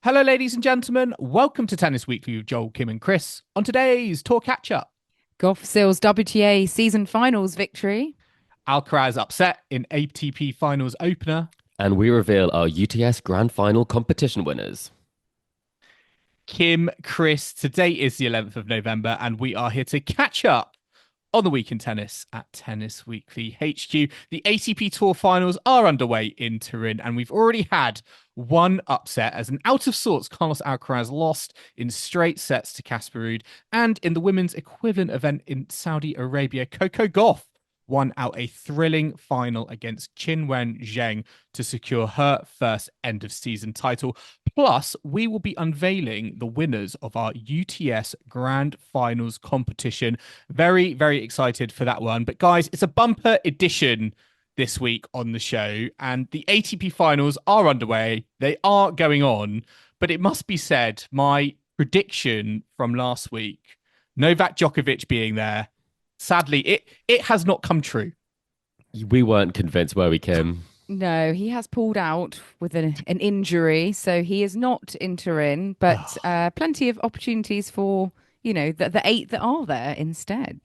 Hello, ladies and gentlemen. Welcome to Tennis Weekly with Joel, Kim, and Chris. On today's Tour Catch-Up, Gauff seals WTA season finals victory. Alcaraz upset in ATP Finals opener. And we reveal our UTS Grand Final competition winners. Kim, Chris, today is the 11th of November, and we are here to catch up on the week in tennis at Tennis Weekly HQ. The ATP Tour Finals are underway in Turin, and we've already had one upset as an out-of-sorts Carlos Alcaraz lost in straight sets to Casper Ruud, and in the women's equivalent event in Saudi Arabia, Coco Gauff won out a thrilling final against Qinwen Zheng to secure her first end-of-season title. Plus, we will be unveiling the winners of our UTS Grand Finals competition. Very, very excited for that one. But guys, it's a bumper edition this week on the show, and the ATP Finals are underway. They are going on, but it must be said, my prediction from last week, Novak Djokovic being there, sadly, it has not come true. We weren't convinced, were we, Kim? No, he has pulled out with an injury, so he is not in Turin, but plenty of opportunities for, the eight that are there instead.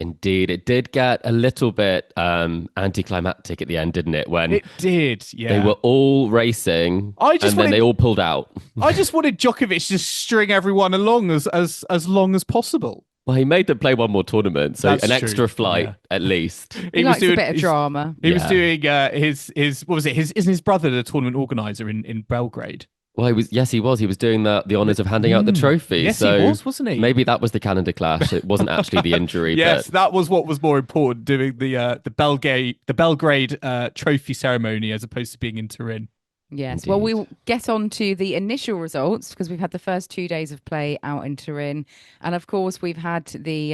Indeed. It did get a little bit anticlimactic at the end, didn't it? When it did, yeah. They were all racing then they all pulled out. I just wanted Djokovic to string everyone along as long as possible. Well, he made them play one more tournament, so That's an true. extra flight at least. He likes a bit of drama. He was doing his what was it? Isn't his brother the tournament organizer in Belgrade? Well, he was. He was doing the honours of handing out the trophy. Yes, so he was, wasn't he? Maybe that was the calendar clash. It wasn't actually the injury. Yes, but that was what was more important, doing the Belgrade trophy ceremony as opposed to being in Turin. Yes. Indeed. Well, we'll get on to the initial results because we've had the first 2 days of play out in Turin. And of course, we've had the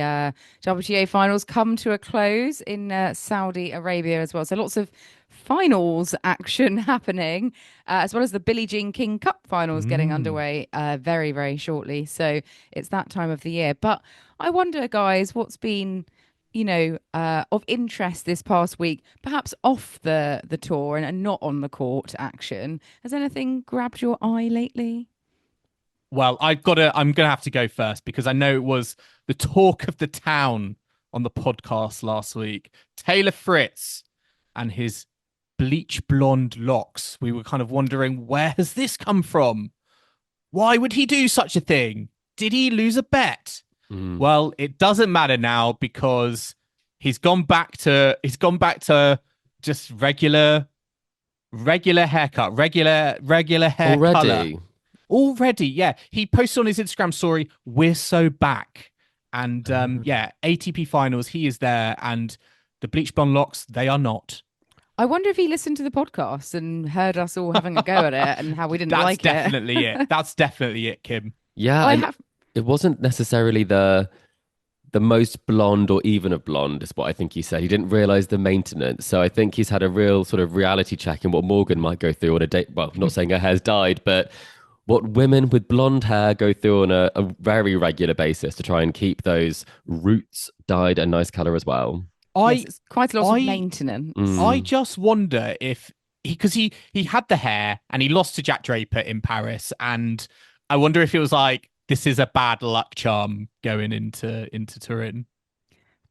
WTA finals come to a close in Saudi Arabia as well. So lots of finals action happening, as well as the Billie Jean King Cup finals getting underway very, very shortly. So it's that time of the year. But I wonder, guys, what's been of interest this past week, perhaps off the tour and not on the court action. Has anything grabbed your eye lately? Well, I'm gonna have to go first because I know it was the talk of the town on the podcast last week. Taylor Fritz and his bleach blonde locks. We were kind of wondering, where has this come from? Why would he do such a thing? Did he lose a bet? Well, it doesn't matter now because he's gone back to just regular haircut, regular hair color. Already, yeah. He posted on his Instagram story, "We're so back." And ATP Finals, he is there, and the bleach blonde locks, they are not. I wonder if he listened to the podcast and heard us all having a go at it and how we didn't like it. That's definitely it. That's definitely it, Kim. Yeah, it wasn't necessarily the most blonde or even of blonde, is what I think he said. He didn't realize the maintenance. So I think he's had a real sort of reality check in what Morgan might go through on a date. Well, I'm not saying her hair's dyed, but what women with blonde hair go through on a very regular basis to try and keep those roots dyed a nice color as well. It's quite a lot of maintenance. I just wonder if because he had the hair and he lost to Jack Draper in Paris, and I wonder if it was like, this is a bad luck charm going into Turin.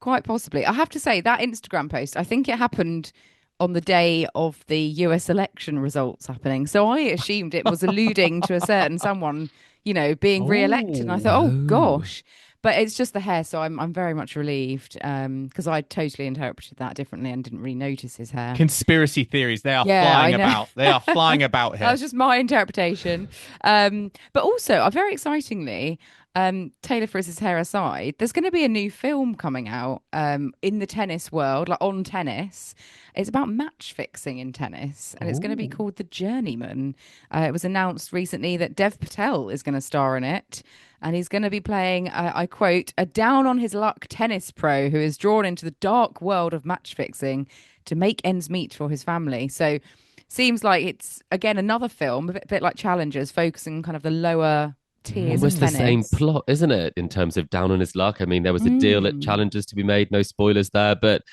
Quite possibly. I have to say that Instagram post, I think it happened on the day of the US election results happening. So I assumed it was alluding to a certain someone, being re-elected. And I thought, oh gosh. But it's just the hair, so I'm very much relieved because I totally interpreted that differently and didn't really notice his hair. Conspiracy theories, they are flying about. They are flying about here. That was just my interpretation. But also, very excitingly, Taylor Fritz's hair aside, there's going to be a new film coming out in the tennis world, like on tennis. It's about match fixing in tennis, and it's going to be called The Journeyman. It was announced recently that Dev Patel is going to star in it. And he's going to be playing, I quote, a down-on-his-luck tennis pro who is drawn into the dark world of match fixing to make ends meet for his family. So seems like it's, again, another film, a bit like Challengers, focusing on kind of the lower tiers of tennis. It's the same plot, isn't it, in terms of down on his luck? I mean, there was a deal at Challengers to be made, no spoilers there. But,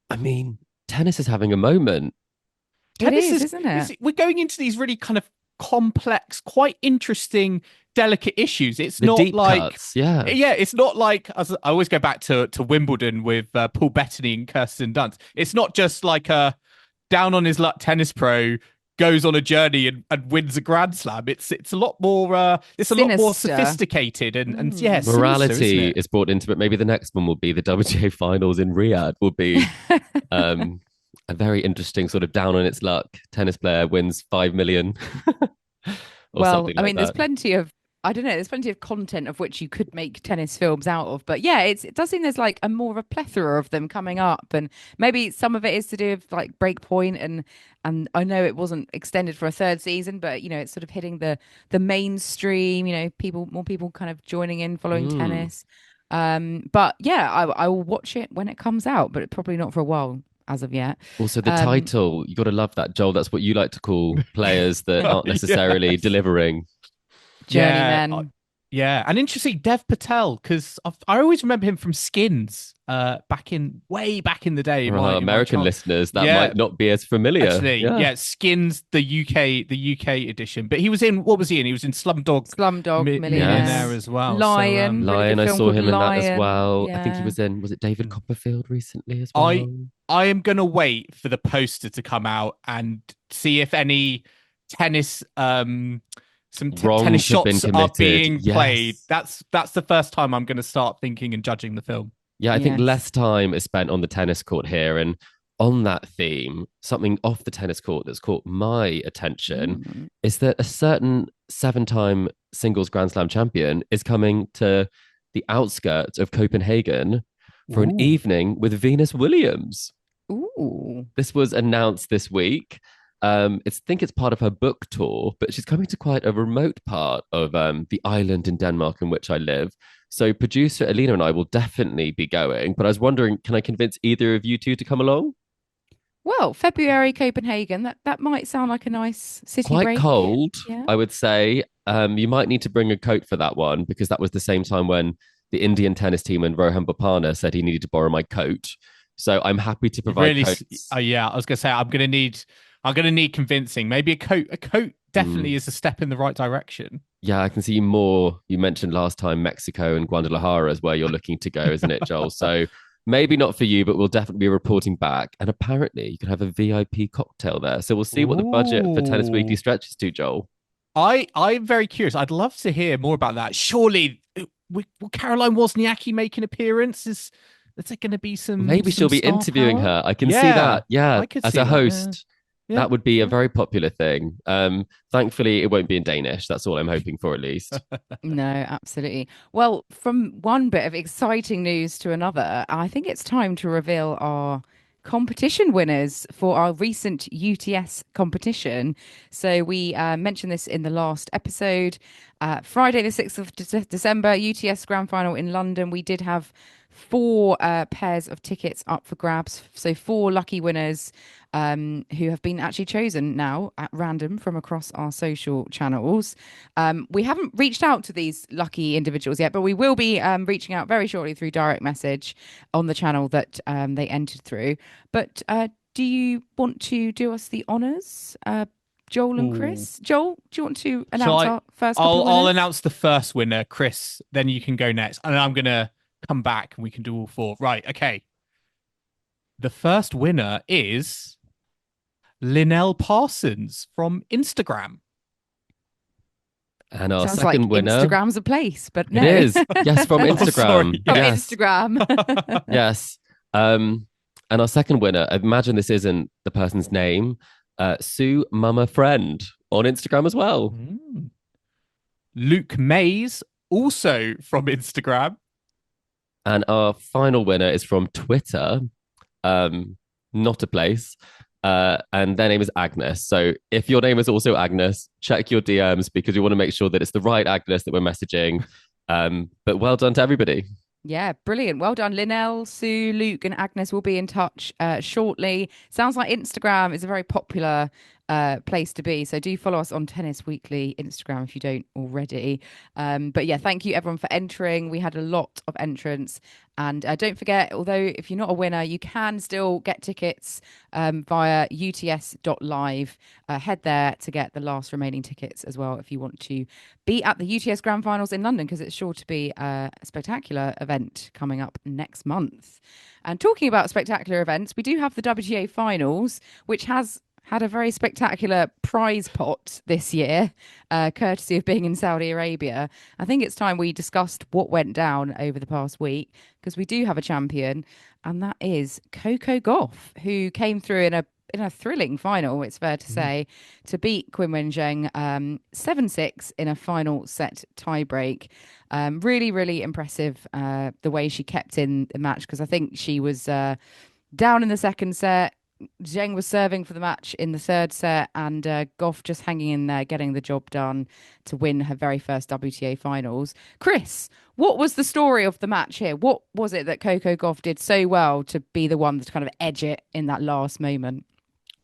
I mean, tennis is having a moment. It is, isn't it? We're going into these really kind of complex, quite interesting, delicate issues. It's The not deep like cuts, yeah. it's not like, as I always go back to Wimbledon with Paul Bettany and Kirsten Dunst. It's not just like a down on his luck tennis pro goes on a journey and wins a Grand Slam. It's a lot more it's a lot more Sinister. sophisticated and yeah, sinister, Morality isn't it? is brought into it. Maybe the next one will be the WTA Finals in Riyadh. Will be a very interesting sort of down on its luck tennis player wins 5 million or Well, something I like mean, there's that. plenty of, I don't know, there's plenty of content of which you could make tennis films out of. But yeah, it does seem there's like a more of a plethora of them coming up. And maybe some of it is to do with like Breakpoint and I know it wasn't extended for a third season, but you know, it's sort of hitting the mainstream, you know, more people kind of joining in, following tennis. But yeah, I will watch it when it comes out, but probably not for a while as of yet. Also, the title, you got to love that, Joel. That's what you like to call players that aren't necessarily Yes. delivering. Journeyman. Yeah, and interesting, Dev Patel, because I always remember him from Skins, way back in the day. For our American listeners, that might not be as familiar. Actually, yeah, Skins, the UK edition. But he was in, what was he in? He was in Slumdog Millionaire as well. Lion. So, really Lion, good I film saw called him in that as Lion. well. I think he Yeah. was in, was it David Copperfield recently as well? I am gonna wait for the poster to come out and see if any tennis Wrongs tennis have been shots are committed. being Yes. played. That's the first time I'm going to start thinking and judging the film. Yeah, I think Yes. less time is spent on the tennis court here. And on that theme, something off the tennis court that's caught my attention is that a certain 7-time singles Grand Slam champion is coming to the outskirts of Copenhagen for an evening with Venus Williams. Ooh. This was announced this week. I think it's part of her book tour, but she's coming to quite a remote part of the island in Denmark in which I live. So producer Alina and I will definitely be going. But I was wondering, can I convince either of you two to come along? Well, February Copenhagen. That might sound like a nice city Quite break. cold, Yeah. I would say. You might need to bring a coat for that one because that was the same time when the Indian tennis team and Rohan Bopanna said he needed to borrow my coat. So I'm happy to provide coats. Yeah, I was going to say I'm going to need convincing. Maybe a coat. A coat definitely is a step in the right direction. Yeah, I can see more. You mentioned last time Mexico and Guadalajara is where you're looking to go, isn't it, Joel? So maybe not for you, but we'll definitely be reporting back. And apparently you can have a VIP cocktail there. So we'll see what the budget for Tennis Weekly stretches to, Joel. I'm very curious. I'd love to hear more about that. Surely, will Caroline Wozniacki make an appearance? Is there going to be some? Maybe she'll be star interviewing power? her. I can see that. Yeah, I could as see a that, host. Yeah. That would be a very popular thing. Thankfully, it won't be in Danish. That's all I'm hoping for, at least. No, absolutely. Well, from one bit of exciting news to another, I think it's time to reveal our competition winners for our recent UTS competition. So we mentioned this in the last episode. Friday, the 6th of December, UTS Grand Final in London. We did have 4 pairs of tickets up for grabs. So 4 lucky winners who have been actually chosen now at random from across our social channels. We haven't reached out to these lucky individuals yet, but we will be reaching out very shortly through direct message on the channel that they entered through. But do you want to do us the honours, Joel and Chris? Joel, do you want to announce our first couple of I'll winners? announce the first winner, Chris. Then you can go next, and I'm gonna come back and we can do all 4. Right? Okay. The first winner is Linnell Parsons from Instagram. And our Sounds second like winner. Instagram's a place, but no. It is. Yes, from Instagram. sorry. From Yes. Instagram. Yes. And our second winner, imagine this isn't the person's name, Sue Mama Friend on Instagram as well. Luke Mays, also from Instagram. And our final winner is from Twitter, not a place. And their name is Agnes. So if your name is also Agnes, check your DMs because we want to make sure that it's the right Agnes that we're messaging. But well done to everybody. Yeah, brilliant. Well done. Linnell, Sue, Luke, and Agnes will be in touch shortly. Sounds like Instagram is a very popular place to be. So do follow us on Tennis Weekly Instagram if you don't already. But yeah, thank you everyone for entering. We had a lot of entrants. And don't forget, although if you're not a winner, you can still get tickets via uts.live. Head there to get the last remaining tickets as well if you want to be at the UTS Grand Finals in London, because it's sure to be a spectacular event coming up next month. And talking about spectacular events, we do have the WTA Finals, which has had a very spectacular prize pot this year, courtesy of being in Saudi Arabia. I think it's time we discussed what went down over the past week, because we do have a champion, and that is Coco Gauff, who came through in a thrilling final, it's fair to say, to beat Qinwen Zheng 7-6 in a final set tiebreak. Really, really impressive the way she kept in the match, because I think she was down in the second set. Zheng was serving for the match in the third set, and Gauff just hanging in there, getting the job done to win her very first WTA finals. Chris, what was the story of the match here? What was it that Coco Gauff did so well to be the one to kind of edge it in that last moment?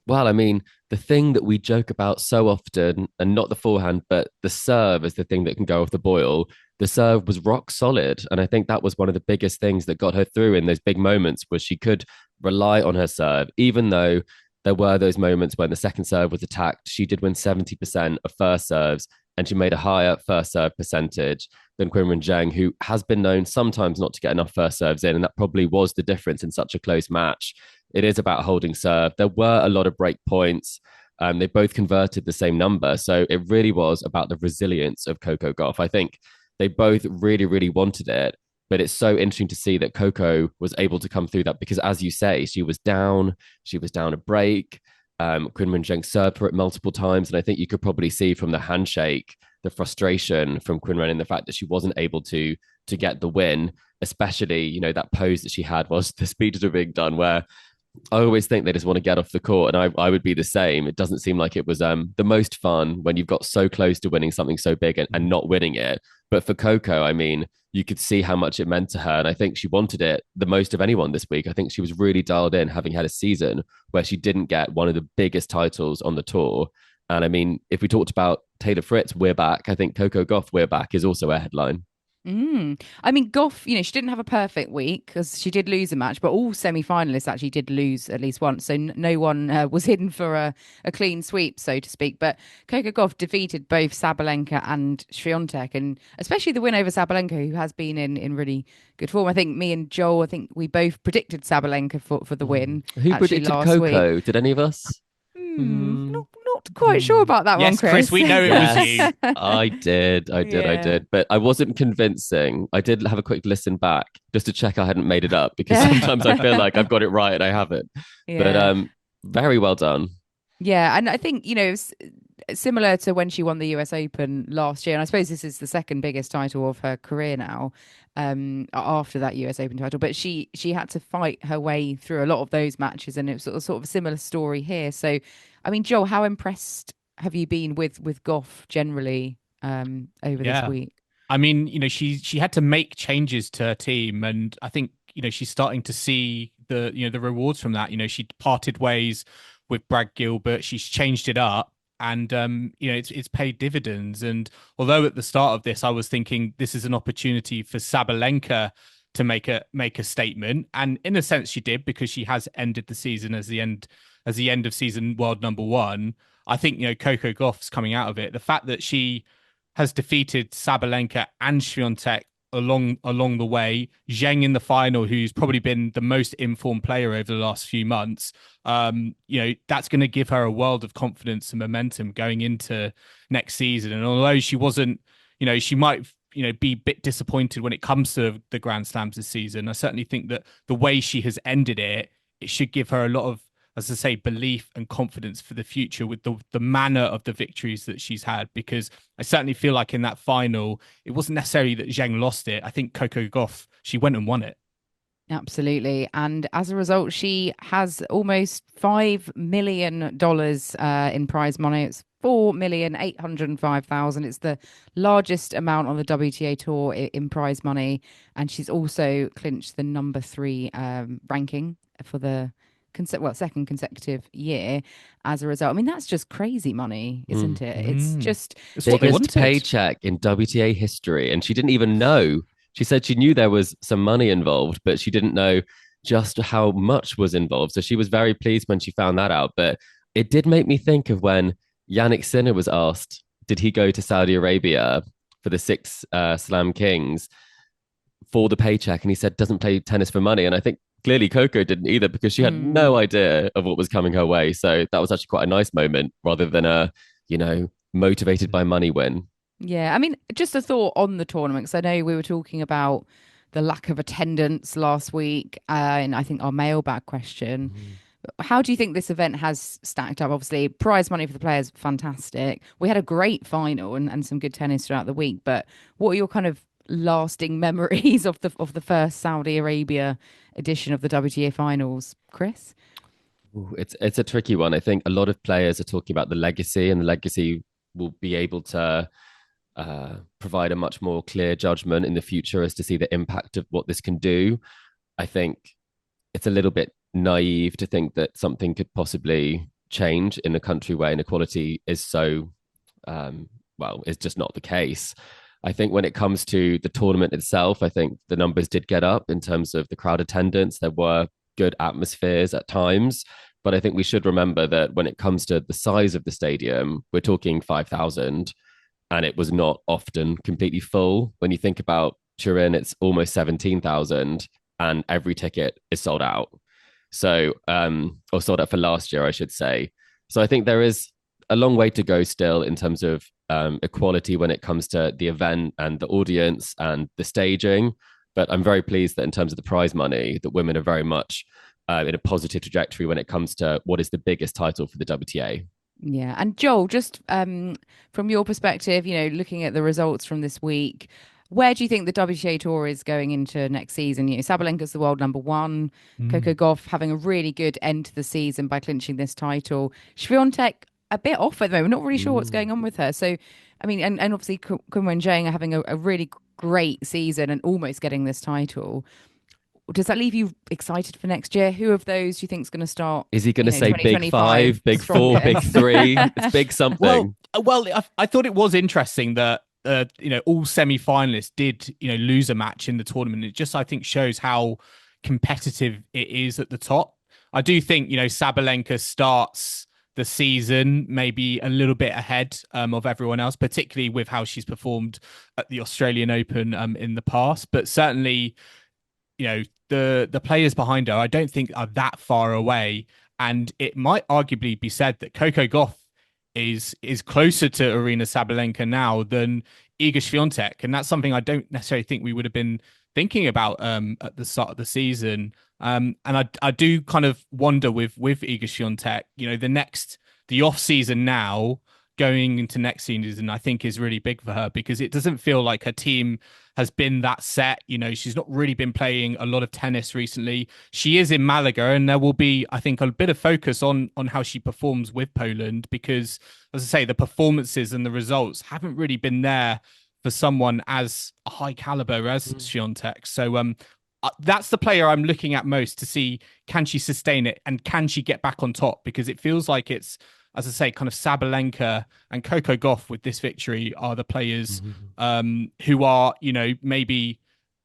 Well, I mean, the thing that we joke about so often, and not the forehand, but the serve is the thing that can go off the boil. The serve was rock solid. And I think that was one of the biggest things that got her through in those big moments, was she could rely on her serve. Even though there were those moments when the second serve was attacked, she did win 70% of first serves, and she made a higher first serve percentage than Qinwen Zheng, who has been known sometimes not to get enough first serves in. And that probably was the difference in such a close match. It is about holding serve. There were a lot of break points. They both converted the same number. So it really was about the resilience of Coco Gauff. I think they both really, really wanted it. But it's so interesting to see that Coco was able to come through that, because, as you say, she was down a break. Qinwen Zheng served for it multiple times. And I think you could probably see from the handshake, the frustration from Qinwen in the fact that she wasn't able to get the win, especially, you know, that pose that she had whilst the speeches were being done, where I always think they just want to get off the court, and I would be the same. It doesn't seem like it was the most fun when you've got so close to winning something so big and not winning it. But for Coco, I mean, you could see how much it meant to her, and I think she wanted it the most of anyone this week. I think she was really dialed in, having had a season where she didn't get one of the biggest titles on the tour. And I mean, if we talked about Taylor Fritz, we're back. I think Coco Gauff, we're back, is also a headline. I mean, Gauff, you know, she didn't have a perfect week because she did lose a match, but all semi-finalists actually did lose at least once. So no one was hidden for a clean sweep, so to speak. But Coco Gauff defeated both Sabalenka and Swiatek, and especially the win over Sabalenka, who has been in really good form. I think me and Joel, I think we both predicted Sabalenka for the win. Who predicted Coco? Did any of us? Not quite sure about that one, Yes, Chris, we know it was you. I did. But I wasn't convincing. I did have a quick listen back just to check I hadn't made it up, because sometimes I feel like I've got it right and I haven't. Yeah. But very well done. Yeah, and I think, you know, similar to when she won the US Open last year, and I suppose this is the second biggest title of her career now, after that US Open title, but she had to fight her way through a lot of those matches, and it was sort of a similar story here. So, I mean, Joel, how impressed have you been with Gauff generally over this week? I mean, you know, she had to make changes to her team, and I think, you know, she's starting to see the rewards from that. You know, she parted ways with Brad Gilbert. She's changed it up, and you know, it's paid dividends. And although at the start of this I was thinking this is an opportunity for Sabalenka to make a statement, and in a sense she did, because she has ended the season as the end of season world number one. I think, you know, Coco Gauff's coming out of it. The fact that she has defeated Sabalenka and Swiatek along the way, Zheng in the final, who's probably been the most informed player over the last few months, you know, that's going to give her a world of confidence and momentum going into next season. And although she wasn't, you know, she might, you know, be a bit disappointed when it comes to the Grand Slams this season, I certainly think that the way she has ended it should give her a lot of, as I say, belief and confidence for the future with the manner of the victories that she's had. Because I certainly feel like in that final, it wasn't necessarily that Zheng lost it. I think Coco Gauff, she went and won it. Absolutely. And as a result, she has almost $5 million in prize money. It's $4,805,000. It's the largest amount on the WTA tour in prize money. And she's also clinched the number 3 ranking for the second consecutive year as a result. I mean, that's just crazy money, isn't it? It's just it's what they biggest wanted. paycheck in WTA history, and she didn't even know. She said she knew there was some money involved, but she didn't know just how much was involved. So she was very pleased when she found that out. But it did make me think of when Jannik Sinner was asked, did he go to Saudi Arabia for the six Slam Kings for the paycheck? And he said, doesn't play tennis for money. And I think clearly Coco didn't either, because she had no idea of what was coming her way. So that was actually quite a nice moment rather than a, motivated by money win. Yeah, I mean, just a thought on the tournament, because I know we were talking about the lack of attendance last week, and I think our mailbag question. How do you think this event has stacked up? Obviously, prize money for the players, fantastic. We had a great final and some good tennis throughout the week. But what are your kind of lasting memories of the first Saudi Arabia edition of the WTA Finals, Chris? Ooh, it's a tricky one. I think a lot of players are talking about the legacy, and the legacy will be able to provide a much more clear judgment in the future as to see the impact of what this can do. I think it's a little bit naive to think that something could possibly change in a country where inequality is so, it's just not the case. I think when it comes to the tournament itself, I think the numbers did get up in terms of the crowd attendance. There were good atmospheres at times, but I think we should remember that when it comes to the size of the stadium, we're talking 5,000, and it was not often completely full. When you think about Turin, it's almost 17,000, and every ticket is sold out. So, or sold out for last year, I should say. So I think there is a long way to go still in terms of equality when it comes to the event and the audience and the staging. But I'm very pleased that in terms of the prize money, that women are very much in a positive trajectory when it comes to what is the biggest title for the WTA. Yeah. And Joel, just from your perspective, looking at the results from this week, where do you think the WTA Tour is going into next season? Sabalenka's the world number one. Coco Gauff having a really good end to the season by clinching this title. Swiatek a bit off at the moment. Not really sure what's going on with her. So, I mean, and obviously Qinwen Zheng are having a really great season and almost getting this title. Does that leave you excited for next year? Who of those do you think is going to start? Is he going to say big five, big four, big three? It's big something. Well, I thought it was interesting that all semi-finalists did lose a match in the tournament. It just, I think, shows how competitive it is at the top. I do think Sabalenka starts the season maybe a little bit ahead of everyone else, particularly with how she's performed at the Australian Open in the past. But certainly, the players behind her, I don't think are that far away. And it might arguably be said that Coco Gauff is closer to Aryna Sabalenka now than Iga Swiatek, and that's something I don't necessarily think we would have been thinking about at the start of the season. And I do kind of wonder with Iga Swiatek, the off season now going into next season, I think is really big for her, because it doesn't feel like her team has been that set. She's not really been playing a lot of tennis recently. She is in Malaga, and there will be, I think, a bit of focus on how she performs with Poland, because, as I say, the performances and the results haven't really been there for someone as a high caliber as Swiatek. So that's the player I'm looking at most to see, can she sustain it and can she get back on top? Because it feels like it's, as I say, kind of Sabalenka and Coco Gauff with this victory are the players who are, maybe,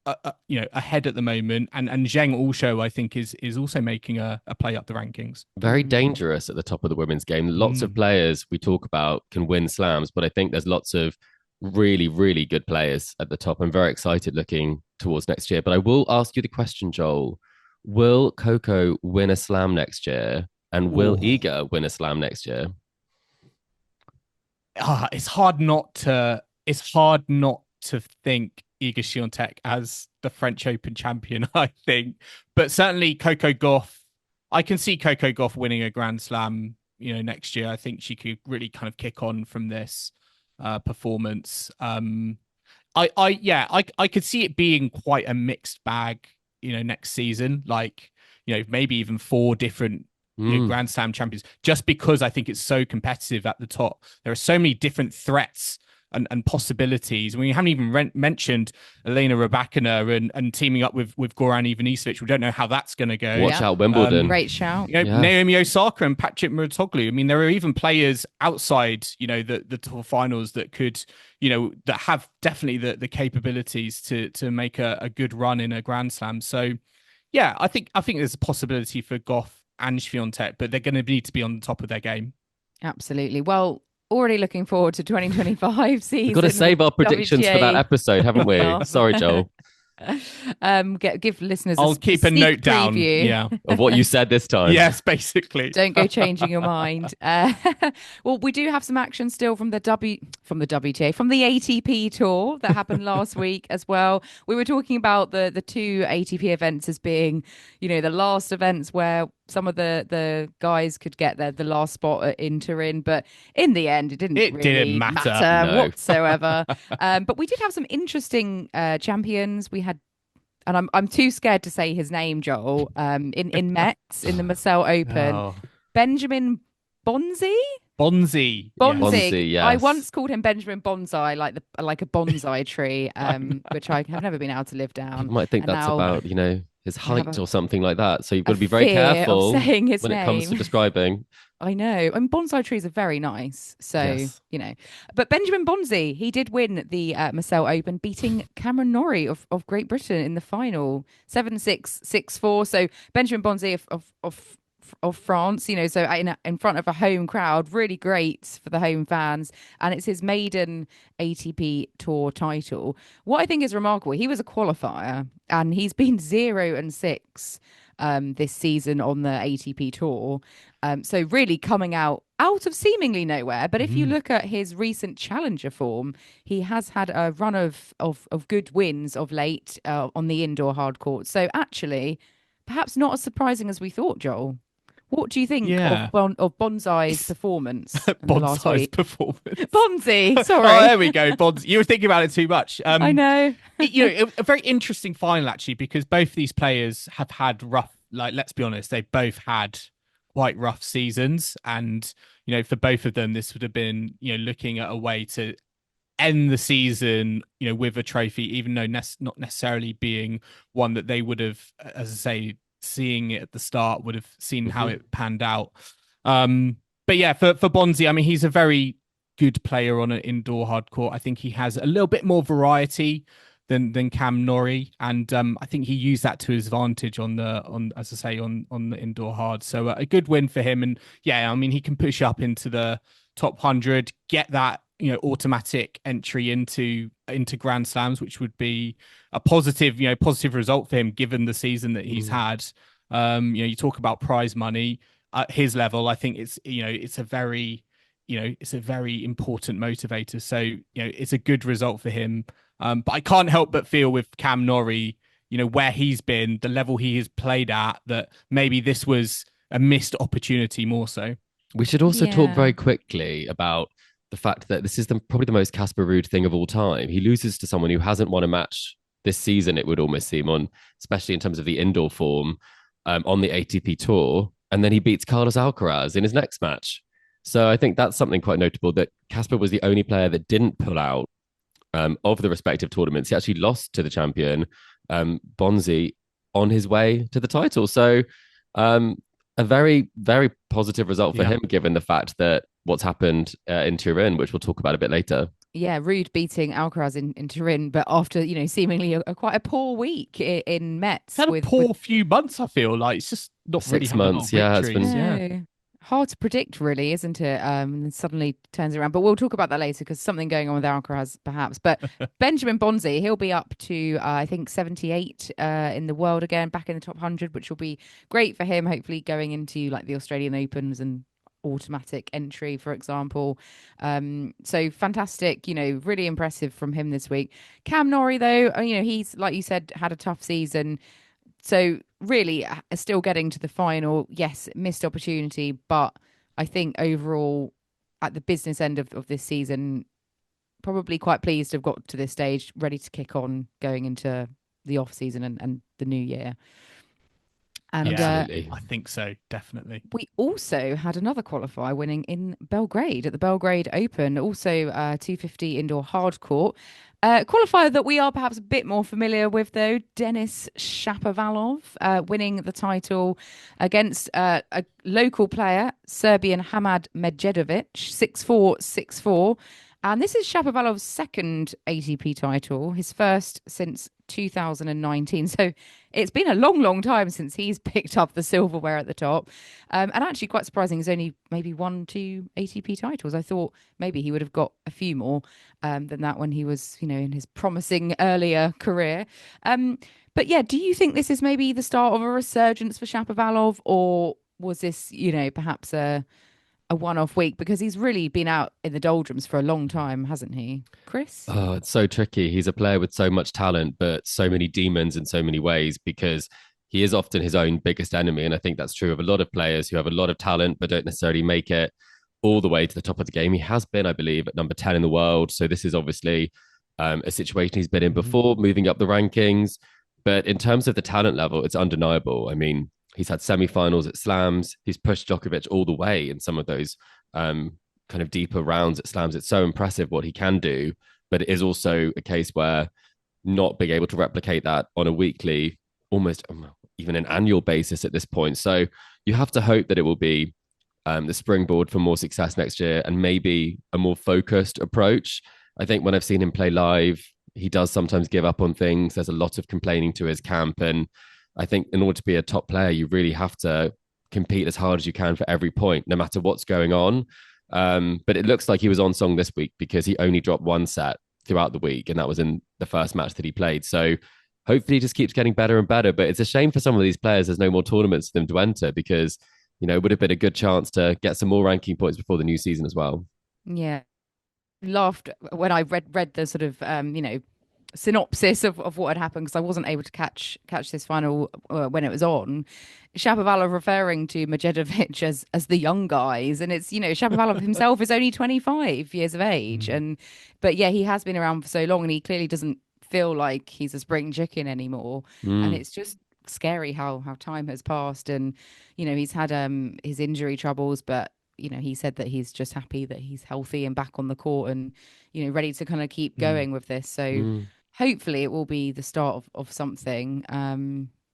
ahead at the moment. And Zheng also, I think, is also making a play up the rankings. Very dangerous at the top of the women's game. Lots of players we talk about can win slams, but I think there's lots of really, really good players at the top. I'm very excited looking towards next year. But I will ask you the question, Joel. Will Coco win a slam next year? And will Iga win a slam next year? It's hard not to think Iga Swiatek as the French Open champion, I think. But certainly Coco Gauff, I can see Coco Gauff winning a Grand Slam, next year. I think she could really kind of kick on from this performance. I could see it being quite a mixed bag, next season. Like, maybe even 4 different Grand Slam champions, just because I think it's so competitive at the top. There are so many different threats and possibilities. We haven't even mentioned Elena Rybakina and teaming up with Goran Ivanisevic. We don't know how that's going to go. Watch out, Wimbledon. Great shout. Naomi Osaka and Patrick Mouratoglou. I mean, there are even players outside, the tour finals that could, that have definitely the capabilities to make a good run in a Grand Slam. So, yeah, I think there's a possibility for Gauff and Swiatek, but they're going to need to be on the top of their game. Absolutely. Well, already looking forward to 2025 season. We've got to save our predictions for that episode, haven't we? Sorry, Joel. Give listeners. I'll keep a note down. Yeah, of what you said this time. Yes, basically. Don't go changing your mind. Well, we do have some action still from the ATP tour that happened last week as well. We were talking about the two ATP events as being, the last events where some of the guys could get the last spot in Turin, but in the end, it didn't matter whatsoever. But we did have some interesting champions. We had, and I'm too scared to say his name, Joel. In Metz in the Marseille Open, Benjamin Bonzi. Bonzi, yes. I once called him Benjamin Bonsai, like a bonsai tree, which I have never been able to live down. You might think that's about his height or something like that. So you've got to be very careful when it comes to describing. I know. And bonsai trees are very nice. So, But Benjamin Bonzi, he did win the Marseille Open, beating Cameron Norrie of Great Britain in the final, 7-6, 6-4. So Benjamin Bonzi of France, so in front of a home crowd, really great for the home fans, and it's his maiden ATP Tour title. What I think is remarkable, he was a qualifier and he's been 0-6 this season on the ATP Tour, so really coming out of seemingly nowhere. But if you look at his recent challenger form, he has had a run of good wins of late on the indoor hard court, so actually perhaps not as surprising as we thought. Joel, what do you think of Bonsai's performance? Bonsai's performance. Bonzi, sorry. Oh, there we go. Bonzi. You were thinking about it too much. I know. A very interesting final, actually, because both these players have had rough, let's be honest, they both had quite rough seasons. And, for both of them, this would have been, looking at a way to end the season, with a trophy, even though not necessarily being one that they would have, as I say, seeing it at the start, would have seen how it panned out. But yeah, for Bonzi, I mean, he's a very good player on an indoor hard court. I think he has a little bit more variety than Cam Norrie, and I think he used that to his advantage on the indoor hard. So a good win for him, and yeah, I mean, he can push up into the top 100, get that automatic entry into Grand Slams, which would be a positive result for him given the season that he's had. You talk about prize money at his level. I think it's a very important motivator. So it's a good result for him. But I can't help but feel with Cam Norrie, where he's been, the level he has played at, that maybe this was a missed opportunity more so. We should also talk very quickly about the fact that this is probably the most Casper Ruud thing of all time. He loses to someone who hasn't won a match this season, it would almost seem, especially in terms of the indoor form, on the ATP Tour, and then he beats Carlos Alcaraz in his next match. So I think that's something quite notable, that Casper was the only player that didn't pull out of the respective tournaments. He actually lost to the champion, Bonzi, on his way to the title. So a very, very positive result for him, given the fact that what's happened in Turin, which we'll talk about a bit later. Yeah, Ruud beating Alcaraz in Turin, but after seemingly quite a poor week in Metz. Had a poor few months. I feel like it's just not 6 months. Yeah, it's been hard to predict, really, isn't it? And then suddenly turns around. But we'll talk about that later, because something going on with Alcaraz, perhaps. But Benjamin Bonzi, he'll be up to I think 78 in the world again, back in the top 100, which will be great for him. Hopefully, going into the Australian Opens and automatic entry, for example. So fantastic, really impressive from him this week. Cam Norrie, though, he's, like you said, had a tough season. So really still getting to the final. Yes, missed opportunity, but I think overall at the business end of this season, probably quite pleased to have got to this stage, ready to kick on going into the off season and the new year. And Absolutely. I think so, definitely. we also had another qualifier winning in Belgrade at the Belgrade Open, also 250 indoor hard court. Qualifier that we are perhaps a bit more familiar with, though, Denis Shapovalov winning the title against a local player, Serbian Hamad Medjedovic, 6-4, 6-4. And this is Shapovalov's second ATP title, his first since 2019. So it's been a long, long time since he's picked up the silverware at the top. And actually, quite surprising, he's only maybe 1-2 ATP titles. I thought maybe he would have got a few more than that when he was, in his promising earlier career. But yeah, do you think this is maybe the start of a resurgence for Shapovalov, or was this, perhaps a one-off week, because he's really been out in the doldrums for a long time, hasn't he, Chris? Oh, it's so tricky. He's a player with so much talent, but so many demons in so many ways, because he is often his own biggest enemy. And I think that's true of a lot of players who have a lot of talent, but don't necessarily make it all the way to the top of the game. He has been, I believe, at number 10 in the world. So this is obviously a situation he's been in before, moving up the rankings. But in terms of the talent level, it's undeniable. I mean, he's had semi-finals at slams. He's pushed Djokovic all the way in some of those kind of deeper rounds at slams. It's so impressive what he can do, but it is also a case where not being able to replicate that on a weekly, almost even an annual basis at this point. So you have to hope that it will be the springboard for more success next year, and maybe a more focused approach. I think when I've seen him play live, he does sometimes give up on things. There's a lot of complaining to his camp, and I think in order to be a top player, you really have to compete as hard as you can for every point, no matter what's going on. But it looks like he was on song this week, because he only dropped one set throughout the week, and that was in the first match that he played. So hopefully he just keeps getting better and better. But it's a shame for some of these players there's no more tournaments for them to enter, because, it would have been a good chance to get some more ranking points before the new season as well. Yeah. Laughed when I read the sort of, synopsis of what had happened, because I wasn't able to catch this final when it was on. Shapovalov referring to Medjedovic as the young guys, and it's Shapovalov himself is only 25 years of age, but yeah, he has been around for so long, and he clearly doesn't feel like he's a spring chicken anymore. And it's just scary how time has passed, and he's had his injury troubles, but he said that he's just happy that he's healthy and back on the court, and ready to kind of keep going with this. So hopefully it will be the start of something.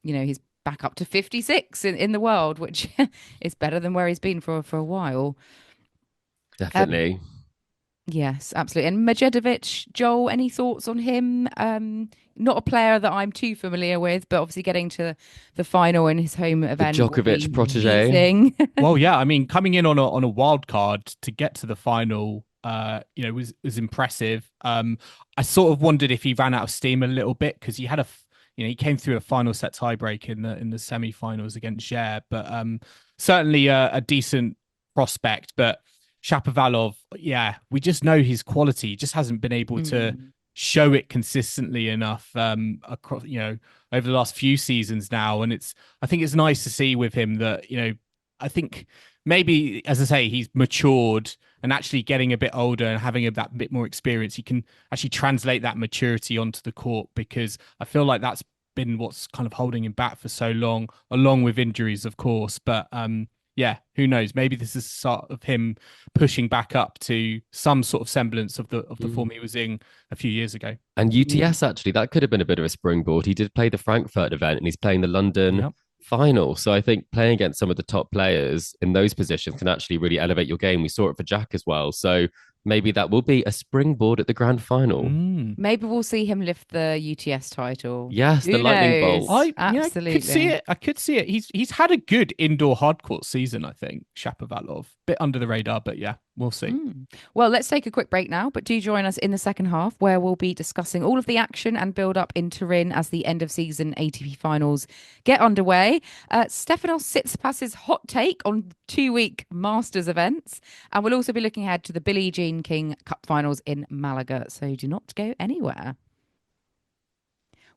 He's back up to 56 in the world, which is better than where he's been for a while. Definitely. Yes, absolutely. And Medjedovic, Joel, any thoughts on him? Not a player that I'm too familiar with, but obviously getting to the final in his home event. The Djokovic protege. Well, yeah, I mean, coming in on a wild card to get to the final, was impressive. I sort of wondered if he ran out of steam a little bit, because he had he came through a final set tiebreak in the semi-finals against Jair, but certainly a decent prospect. But Shapovalov, yeah, we just know his quality. He just hasn't been able to show it consistently enough across, over the last few seasons now. And I think it's nice to see with him that, I think maybe, as I say, he's matured, and actually getting a bit older and having that bit more experience, he can actually translate that maturity onto the court, because I feel like that's been what's kind of holding him back for so long, along with injuries, of course. But yeah, who knows? Maybe this is sort of him pushing back up to some sort of semblance of the form he was in a few years ago. And UTS, actually, that could have been a bit of a springboard. He did play the Frankfurt event, and he's playing the London final. So I think playing against some of the top players in those positions can actually really elevate your game. We saw it for Jack as well. So maybe that will be a springboard at the grand final. Maybe we'll see him lift the UTS title. Yes, the lightning bolt. Absolutely. I could see it. He's had a good indoor hardcourt season, I think, Shapovalov. Bit under the radar, but yeah, we'll see. Well, let's take a quick break now, but do join us in the second half, where we'll be discussing all of the action and build up in Turin as the end of season ATP finals get underway. Stefanos Tsitsipas's hot take on 2-week Masters events, and we'll also be looking ahead to the Billie Jean King Cup Finals in Malaga. So do not go anywhere.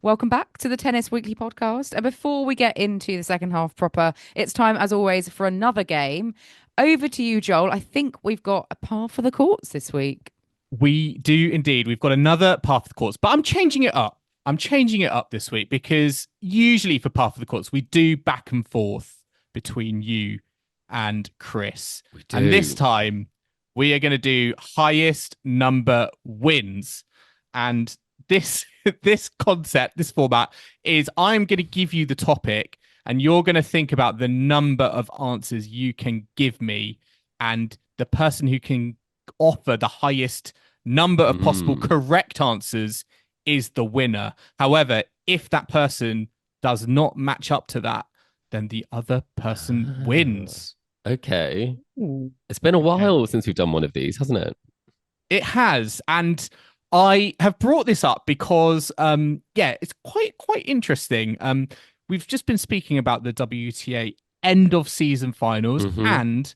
Welcome back to the Tennis Weekly podcast. And before we get into the second half proper, it's time, as always, for another game. Over to you, Joel. I think we've got a par for the courts this week. We do indeed. We've got another par for the courts, but I'm changing it up. I'm changing it up this week because usually for Path of the Courts, we do back and forth between you and Chris. We do. And this time we are going to do highest number wins. And this concept, this format is I'm going to give you the topic and you're going to think about the number of answers you can give me. And the person who can offer the highest number of possible correct answers is the winner. However, if that person does not match up to that, then the other person wins. Okay. It's been a while since we've done one of these, hasn't it? It has. And I have brought this up because, it's quite interesting. We've just been speaking about the WTA end of season finals, and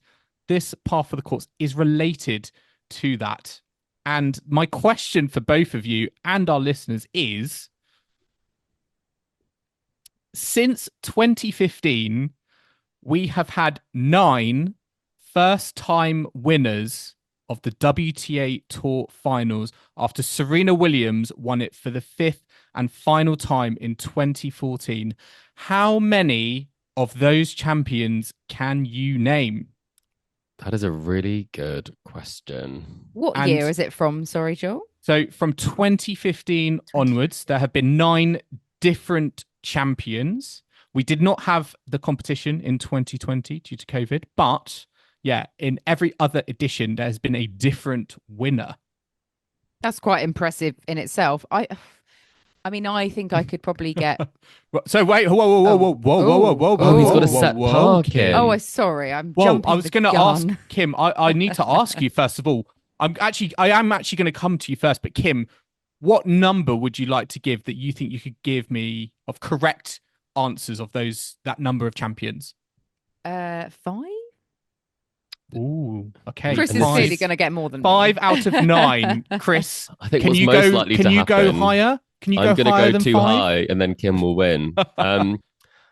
this Path of the Courts is related to that. And my question for both of you and our listeners is, since 2015, we have had 9 first-time winners of the WTA Tour Finals after Serena Williams won it for the 5th and final time in 2014. How many of those champions can you name? That is a really good question. What year is it from? Sorry, Joel. So from 2015 onwards, there have been 9 different champions. We did not have the competition in 2020 due to COVID, but in every other edition, there has been a different winner. That's quite impressive in itself. I mean, I think I could probably get. So wait, whoa! Oh, he's got a set parking. Oh, sorry, I'm jumping. I was going to ask Kim. I need to ask you first of all. I am actually going to come to you first, but Kim, what number would you like to give that you think you could give me of correct answers of that number of champions? 5. Ooh, okay. Chris is clearly going to get more than 5 out of 9. Chris, I think can what's you most go? likely Can to you happen, go higher? Can you I'm go going higher to go than too 5? high, and then Kim will win.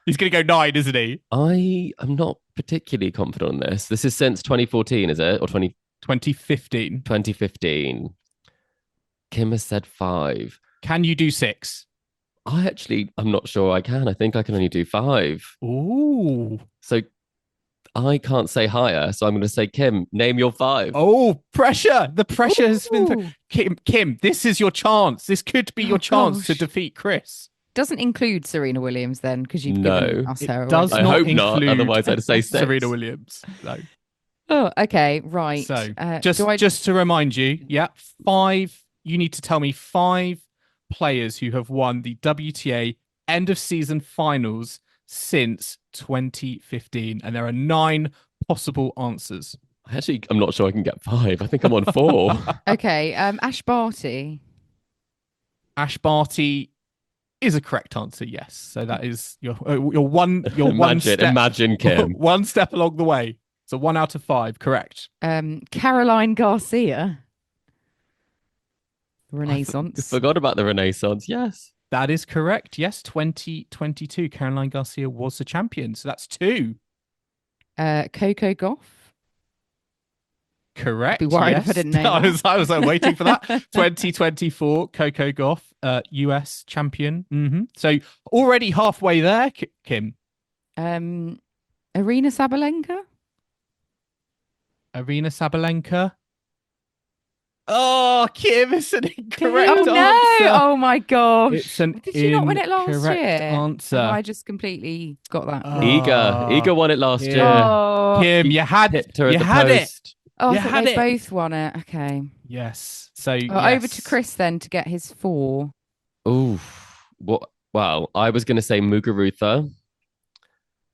He's going to go 9, isn't he? I am not particularly confident on this. This is since 2014, is it? Or 2015. 2015. Kim has said 5. Can you do 6? I'm not sure I can. I think I can only do 5. Ooh. So I can't say higher. So I'm going to say, Kim, name your 5. Oh, pressure. The pressure has been... Kim, this is your chance. This could be your chance to defeat Chris. Doesn't include Serena Williams then, because you've given us her. It does I not hope include not. Otherwise, I'd say 6. Serena Williams. No. Oh, okay, right. So just to remind you, 5. You need to tell me 5 players who have won the WTA end of season finals since 2015, and there are 9 possible answers. I'm not sure I can get 5. I think I'm on 4. Okay, Ash Barty. Ash Barty is a correct answer. Yes, so that is your one. Imagine Kim. One step along the way. So 1 out of 5, correct. Caroline Garcia. Renaissance. I forgot about the Renaissance. Yes, that is correct. Yes, 2022. Caroline Garcia was the champion. So that's 2. Coco Gauff. Correct. I'd be worried yes. if I didn't know. I was waiting for that. 2024, Coco Gauff, US champion. So already halfway there, Kim. Aryna Sabalenka. Aryna Sabalenka. Oh, Kim, it's an incorrect answer. Oh my gosh. It's an Did you not win it last year? Answer. I just completely got that. Iga won it last year. Oh. Kim, you had it. You had it. Oh, I thought they both won it. Okay. Yes. So over to Chris then to get his 4. Oh, what? Well, I was going to say Muguruza.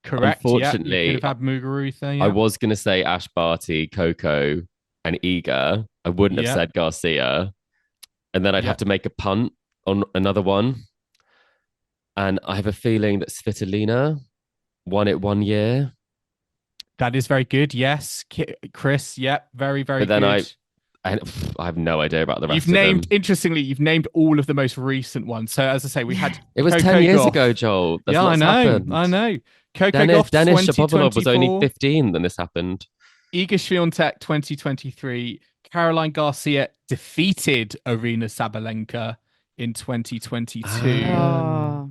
Correct. Unfortunately, you could have had Muguruza. Yeah. I was going to say Ash Barty, Coco, and Iga. I wouldn't have said Garcia. And then I'd have to make a punt on another one. And I have a feeling that Svitolina won it 1 year. That is very good. Yes. Chris, very, very but then good. I have no idea about the rest Interestingly, you've named all of the most recent ones. So as I say, we had It was Coco 10 years Gauff. ago, Joel. That's I know. happened. I know. Coco Dennis Gauff, Shapovalov was only 15 when this happened. Iga Swiatek 2023. Caroline Garcia defeated Aryna Sabalenka in 2022. Oh,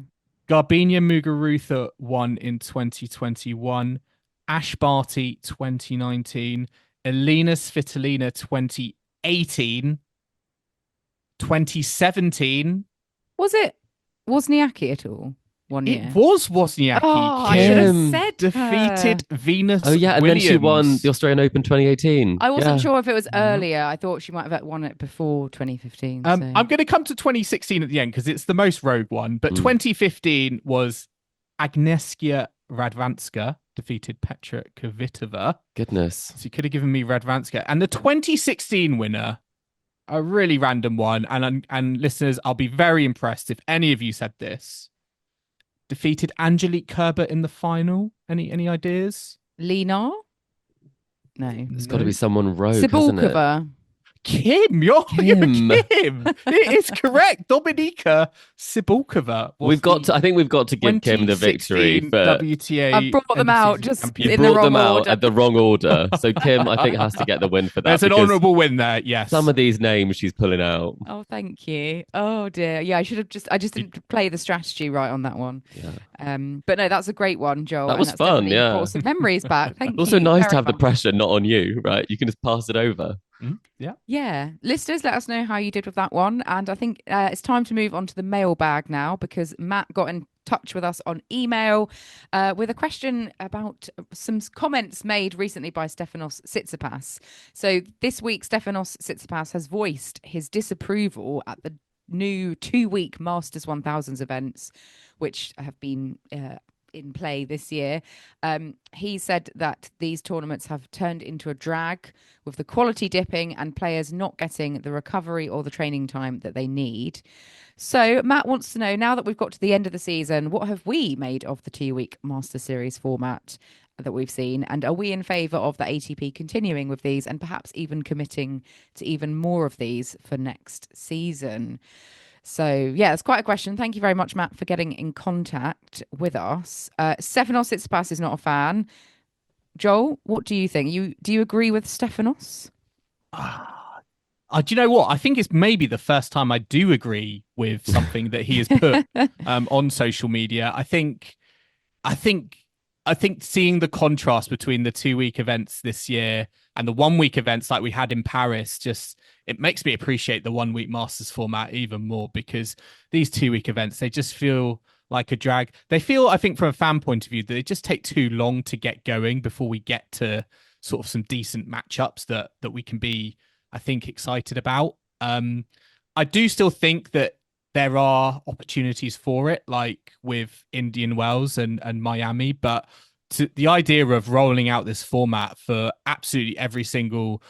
Garbina Muguruza won in 2021. Ash Barty 2019. Elena Svitolina 2018. 2017. was it Wozniacki at all? 1 year. It was Wozniacki. Oh, I should have Kim said defeated her. Venus Oh yeah, and Williams. then she won the Australian Open 2018. I wasn't Yeah. sure if it was earlier. I thought she might have won it before 2015. I'm so. going to come to 2016 at the end because it's the most rogue one. But 2015 was Agnieszka Radwanska defeated Petra Kvitova. Goodness. So you could have given me Radwanska. And the 2016 winner, a really random one. And listeners, I'll be very impressed if any of you said this. Defeated Angelique Kerber in the final. Any ideas? Lena? No. It's got to be someone rogue, hasn't it? Cibulkova. Kim, you're Kim. Kim. It is correct. Dominika Cibulkova. I think we've got to give Kim the victory. 2016 But WTA. I brought them out NCC just champion. in brought the wrong them out order. at the wrong order. So Kim, I think, has to get the win for that. There's an because honourable win there. Yes. some of these names she's pulling out. Oh, thank you. Oh dear. Yeah, I just didn't play the strategy right on that one. Yeah. But no, that's a great one, Joel. That and was that's fun, definitely yeah. brought some memories back. Thank Also you. nice Very to have the fun. pressure not on you, right? You can just pass it over. Yeah. Yeah. Listeners, let us know how you did with that one. And I think it's time to move on to the mailbag now because Matt got in touch with us on email with a question about some comments made recently by Stefanos Tsitsipas. So this week, Stefanos Tsitsipas has voiced his disapproval at the new 2-week Masters 1000s events, which have been in play this year. He said that these tournaments have turned into a drag with the quality dipping and players not getting the recovery or the training time that they need. So Matt wants to know, now that we've got to the end of the season, what have we made of the 2-week Master Series format that we've seen? And are we in favour of the ATP continuing with these and perhaps even committing to even more of these for next season? So, yeah, it's quite a question. Thank you very much, Matt, for getting in contact with us. Stefanos Tsitsipas is not a fan. Joel, what do you think? Do you agree with Stefanos? Do you know what? I think it's maybe the first time I do agree with something that he has put on social media. I think seeing the contrast between the 2-week events this year and the 1-week events like we had in Paris, it makes me appreciate the 1-week Masters format even more, because these 2-week events, they just feel like a drag. They feel, I think, from a fan point of view, that they just take too long to get going before we get to sort of some decent matchups that we can be, I think, excited about. I do still think that there are opportunities for it, like with Indian Wells and Miami, but the idea of rolling out this format for absolutely every single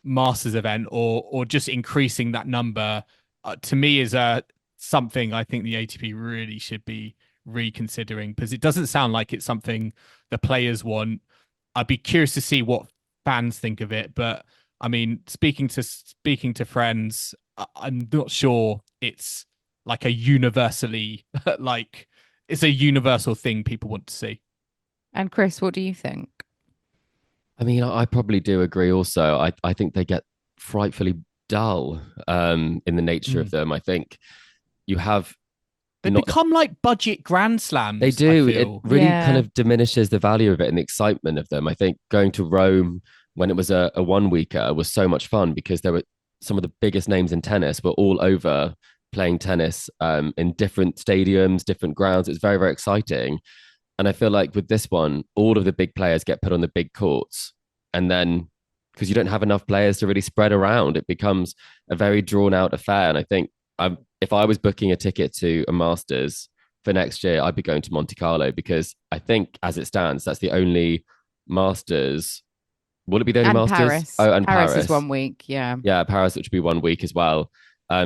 Masters event or just increasing that number, to me is something I think the ATP really should be reconsidering, because it doesn't sound like it's something the players want. I'd be curious to see what fans think of it, but I mean, speaking to friends, I'm not sure it's like a universally like it's a universal thing people want to see. And Chris, what do you think? I mean, I probably do agree also. I think they get frightfully dull in the nature of them. I think you have... They become like budget Grand Slams. They do. It really Yeah. kind of diminishes the value of it and the excitement of them. I think going to Rome when it was a 1-weeker was so much fun because there were some of the biggest names in tennis were all over playing tennis in different stadiums, different grounds. It was very, very exciting. And I feel like with this one, all of the big players get put on the big courts. And then because you don't have enough players to really spread around, it becomes a very drawn out affair. And I think if I was booking a ticket to a Masters for next year, I'd be going to Monte Carlo, because I think as it stands, that's the only Masters. Will it be the only And Masters? Paris. Oh, and Paris Paris is 1 week. Yeah. Yeah, Paris, which would be 1 week as well.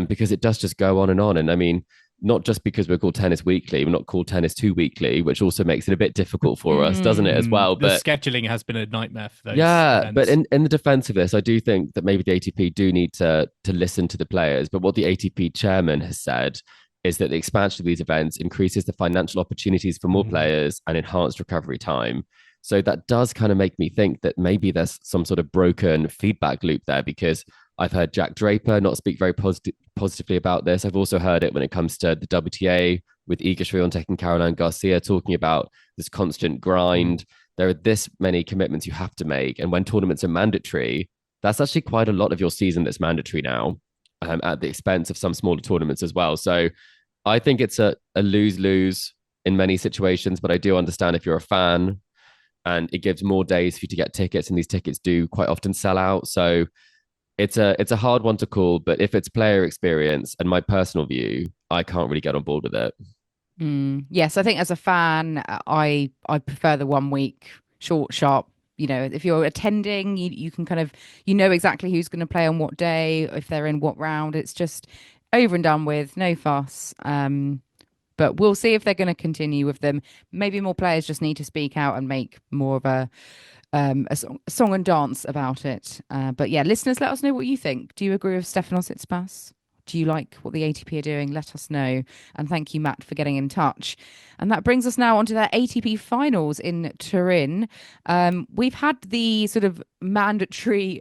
Because it does just go on and on. And I mean, not just because we're called Tennis Weekly, we're not called Tennis 2 Weekly, which also makes it a bit difficult for us, doesn't it, as well? The But scheduling has been a nightmare for those yeah, events. but in the defense of this, I do think that maybe the ATP do need to listen to the players. But what the ATP chairman has said is that the expansion of these events increases the financial opportunities for more players and enhanced recovery time. So that does kind of make me think that maybe there's some sort of broken feedback loop there, because I've heard Jack Draper not speak very positively about this. I've also heard it when it comes to the WTA with Iga Swiatek and Caroline Garcia talking about this constant grind. There are this many commitments you have to make. And when tournaments are mandatory, that's actually quite a lot of your season that's mandatory now, at the expense of some smaller tournaments as well. So I think it's a lose-lose in many situations, but I do understand if you're a fan and it gives more days for you to get tickets, and these tickets do quite often sell out. So it's a hard one to call, but if it's player experience and my personal view, I can't really get on board with it. Yes, I think as a fan, I prefer the 1 week short, sharp. If you're attending, you can kind of, exactly who's going to play on what day, if they're in what round. It's just over and done with, no fuss. But we'll see if they're going to continue with them. Maybe more players just need to speak out and make more of a song and dance about it. But yeah, listeners, let us know what you think. Do you agree with Stefanos Tsitsipas? Do you like what the ATP are doing? Let us know. And thank you, Matt, for getting in touch. And that brings us now onto their ATP Finals in Turin. We've had the sort of mandatory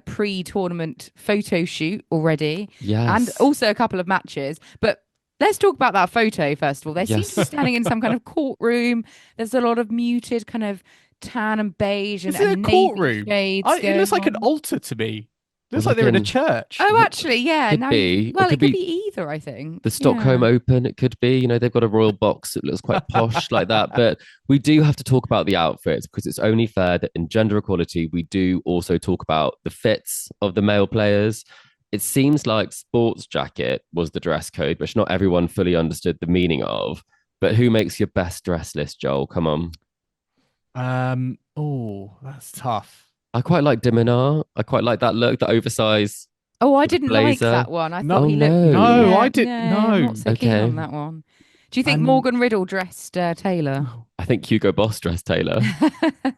pre-tournament photo shoot already. Yes. And also a couple of matches. But let's talk about that photo, first of all. They seem to be standing in some kind of courtroom. There's a lot of muted kind of tan and beige and, Is it a navy courtroom? shades. It looks like an on. altar to me. Looks Well, like they're in a again- church. Oh, actually, yeah. Could Now, be. well, It it could could be be either, I think. the Stockholm Yeah. Open, it could be. They've got a royal box that looks quite posh like that. But we do have to talk about the outfits, because it's only fair that in gender equality, we do also talk about the fits of the male players. It seems like sports jacket was the dress code, which not everyone fully understood the meaning of. But who makes your best dress list, Joel? Come on. Oh, that's tough. I quite like Diminar. I quite like that look, the oversized. Oh, I With the didn't like blazer. that one. I No. thought he looked. No. No, Yeah, I didn't. I'm No. not so keen Okay. on that one. Do you think And- Morgan Riddle dressed Taylor? I think Hugo Boss dressed Taylor.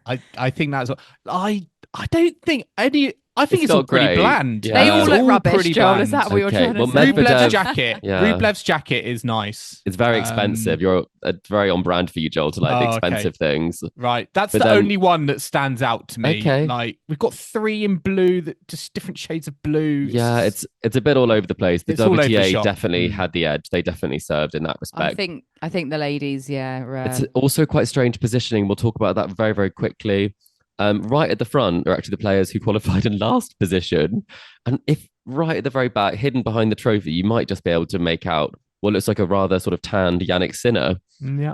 I think that's. I don't think any. I think It's it's all not pretty great. bland. Yeah. They all It's look rubbish, pretty Joel. bland. Is that what you're Okay, trying to well, say? Medvedev- Rublev's jacket. Yeah. Rublev's jacket is nice. It's very expensive. You're very on brand for you, Joel, to like the Oh, okay. expensive things. Right, that's But the then- only one that stands out to me. Okay. Like we've got 3 in blue, that just different shades of blue. Yeah, it's a bit all over the place. The It's all over the WTA shop. definitely Mm. had the edge. They definitely served in that respect. I think the ladies, yeah. It's also quite strange positioning. We'll talk about that very, very quickly. Right at the front are actually the players who qualified in last position. And if right at the very back, hidden behind the trophy, you might just be able to make out what looks like a rather sort of tanned Jannik Sinner. Yeah.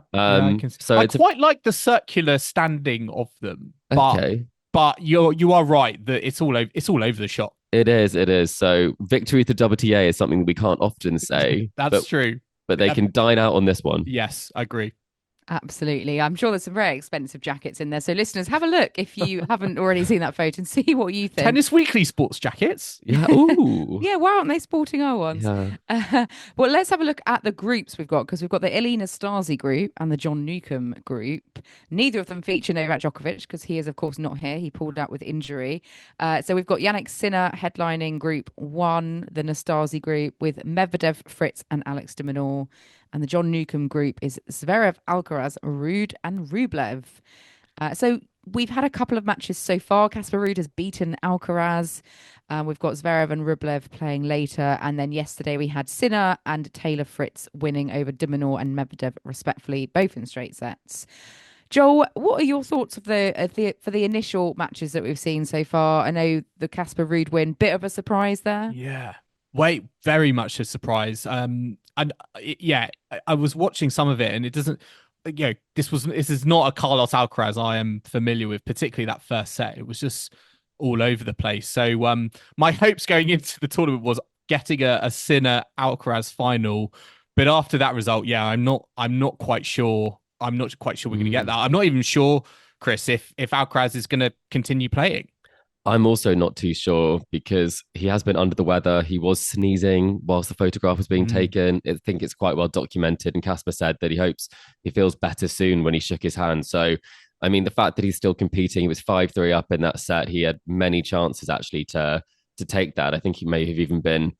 So I it's quite like the circular standing of them, but okay. but you are right that it's all over the shop. It is. So victory at the WTA is something we can't often say. That's true. But they can dine out on this one. Yes, I agree. Absolutely. I'm sure there's some very expensive jackets in there. So listeners, have a look if you haven't already seen that photo and see what you think. Tennis Weekly sports jackets. Yeah. Ooh. Yeah, why aren't they sporting our ones? Yeah. Well, let's have a look at the groups we've got, because we've got the Aryna Sabalenka group and the John Newcombe group. Neither of them feature Novak Djokovic, because he is, of course, not here. He pulled out with injury. So we've got Jannik Sinner headlining Group 1, the Nastase group, with Medvedev, Fritz and Alex de Minaur. And the John Newcombe group is Zverev, Alcaraz, Ruud and Rublev. So we've had a couple of matches so far. Casper Ruud has beaten Alcaraz. We've got Zverev and Rublev playing later. And then yesterday we had Sinner and Taylor Fritz winning over de Minaur and Medvedev, respectively, both in straight sets. Joel, what are your thoughts of the for the initial matches that we've seen so far? I know the Casper Ruud win, bit of a surprise there. Yeah. Wait, very much a surprise. I was watching some of it, and it doesn't. This is not a Carlos Alcaraz I am familiar with, particularly that first set. It was just all over the place. So my hopes going into the tournament was getting a Sinner Alcaraz final, but after that result, I'm not quite sure. I'm not quite sure we're going to get that. I'm not even sure, Chris, if Alcaraz is going to continue playing. I'm also not too sure, because he has been under the weather. He was sneezing whilst the photograph was being taken. I think it's quite well documented. And Casper said that he hopes he feels better soon when he shook his hand. So, I mean, the fact that he's still competing, he was 5-3 up in that set. He had many chances actually to take that. I think he may have even been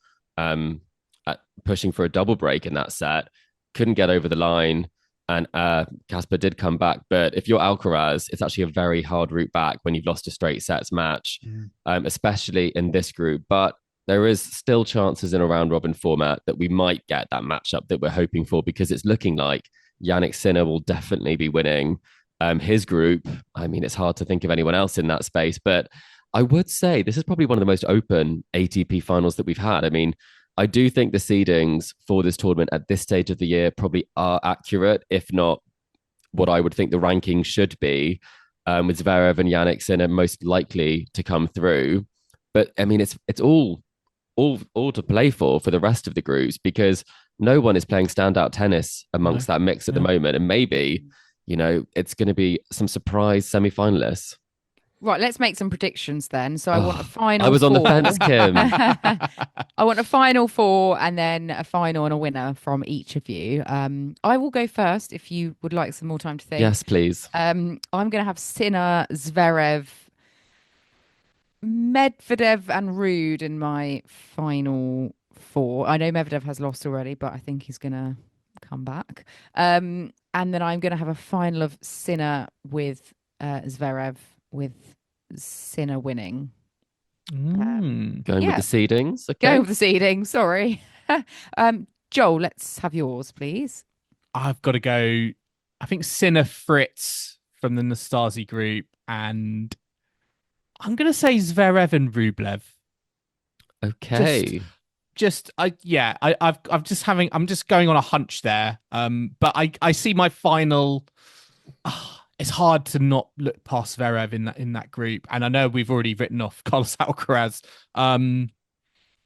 pushing for a double break in that set. Couldn't get over the line. And Casper did come back. But if you're Alcaraz, it's actually a very hard route back when you've lost a straight sets match, especially in this group. But there is still chances in a round robin format that we might get that matchup that we're hoping for, because it's looking like Jannik Sinner will definitely be winning his group. I mean, it's hard to think of anyone else in that space, but I would say this is probably one of the most open ATP finals that we've had. I mean, I do think the seedings for this tournament at this stage of the year probably are accurate, if not what I would think the ranking should be, with Zverev and Jannik Sinner most likely to come through. But I mean, it's all to play for the rest of the groups, because no one is playing standout tennis amongst that mix at the moment. And maybe, it's going to be some surprise semi-finalists. Right, let's make some predictions then. So I want a final I was on the four. fence, Kim. I want a final four and then a final and a winner from each of you. I will go first if you would like some more time to think. Yes, please. I'm going to have Sinner, Zverev, Medvedev and Ruud in my final four. I know Medvedev has lost already, but I think he's going to come back. And then I'm going to have a final of Sinner with Zverev, with Sinner winning. Going with the seedings. Okay. Going with the seedings, sorry. Joel, let's have yours, please. I've got to go, I think Sinner, Fritz from the Nastasi group, and I'm going to say Zverev and Rublev. Okay. I'm just going on a hunch there. But I see my final. It's hard to not look past Zverev in that group, and I know we've already written off Carlos Alcaraz. I'm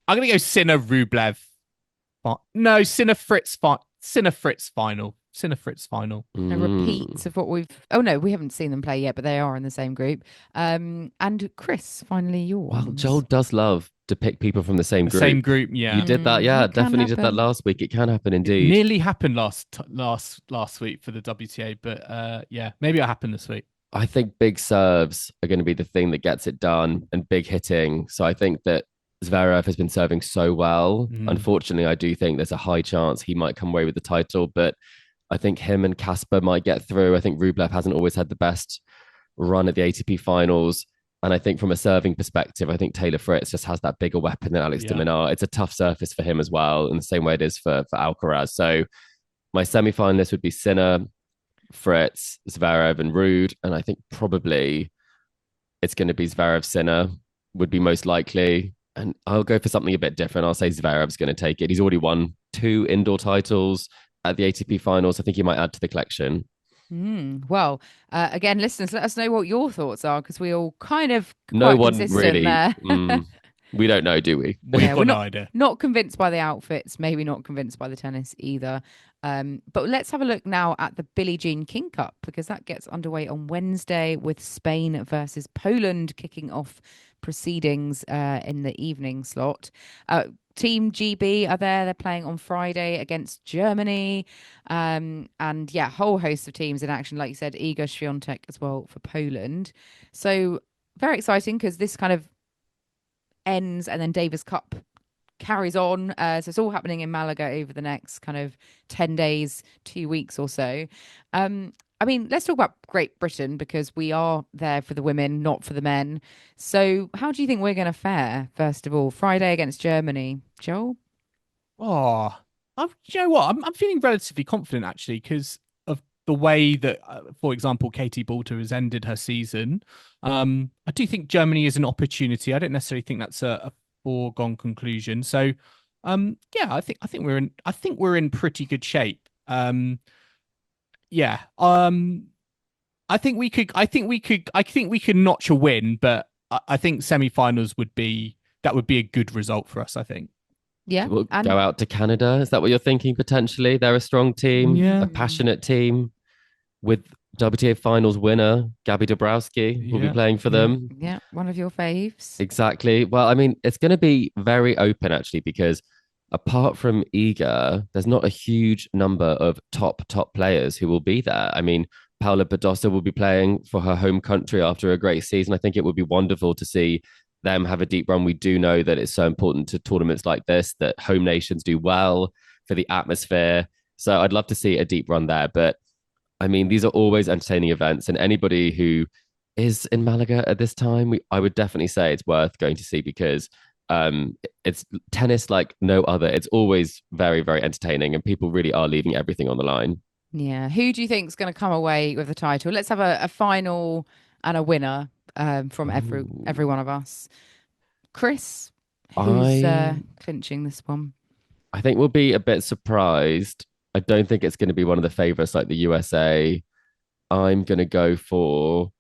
going to go Sinner, Rublev. No, Sinner, Fritz final. Sinner, Fritz final. A repeat of what we've... Oh, no, we haven't seen them play yet, but they are in the same group. And Chris, finally yours. Well, Joel does love to pick people from the same group. Same group, yeah. You did that, yeah. Definitely did that last week. It can happen indeed. It nearly happened last week for the WTA, but maybe it'll happen this week. I think big serves are going to be the thing that gets it done, and big hitting. So I think that Zverev has been serving so well. Unfortunately, I do think there's a high chance he might come away with the title, but I think him and Casper might get through. I think Rublev hasn't always had the best run at the ATP finals. And I think from a serving perspective, I think Taylor Fritz just has that bigger weapon than Alex de Minaur. It's a tough surface for him as well, in the same way it is for Alcaraz. So my semi-finalists would be Sinner, Fritz, Zverev and Ruud. And I think probably it's going to be Zverev, Sinner would be most likely. And I'll go for something a bit different. I'll say Zverev's going to take it. He's already won 2 indoor titles at the ATP finals. I think he might add to the collection. Well, again, listeners, let us know what your thoughts are, because we all kind of no one consistent really. there. We don't know, do we? We've got no idea. Not convinced by the outfits, maybe not convinced by the tennis either. But let's have a look now at the Billie Jean King Cup, because that gets underway on Wednesday with Spain versus Poland kicking off proceedings in the evening slot. Team GB are there. They're playing on Friday against Germany. And whole host of teams in action. Like you said, Iga Swiatek as well for Poland. So very exciting, because this kind of ends and then Davis Cup carries on. So it's all happening in Malaga over the next kind of 10 days, 2 weeks or so. I mean, let's talk about Great Britain, because we are there for the women, not for the men. So how do you think we're going to fare, first of all? Friday against Germany. Joel? Oh, you know what? I'm feeling relatively confident, actually, because of the way that, for example, Katie Boulter has ended her season. I do think Germany is an opportunity. I don't necessarily think that's a foregone conclusion. So, I think we're in pretty good shape. I think we could notch a win, but I think semi-finals would be a good result for us, I think. Yeah. We'll go out to Canada. Is that what you're thinking potentially? They're a strong team, a passionate team with WTA Finals winner Gabby Dabrowski will be playing for them. Yeah, one of your faves. Exactly. Well, I mean, it's going to be very open, actually, because apart from Iga, there's not a huge number of top players who will be there. I mean, Paula Badosa will be playing for her home country after a great season. I think it would be wonderful to see them have a deep run. We do know that it's so important to tournaments like this that home nations do well for the atmosphere. So I'd love to see a deep run there. But I mean, these are always entertaining events, and anybody who is in Malaga at this time, I would definitely say it's worth going to see, because It's tennis like no other. It's always very, very entertaining, and people really are leaving everything on the line. Yeah. Who do you think is going to come away with the title? Let's have a final and a winner from every Ooh. one of us. Chris, who's I clinching this one? I think we'll be a bit surprised. I don't think it's going to be one of the favorites like the USA. I'm going to go for,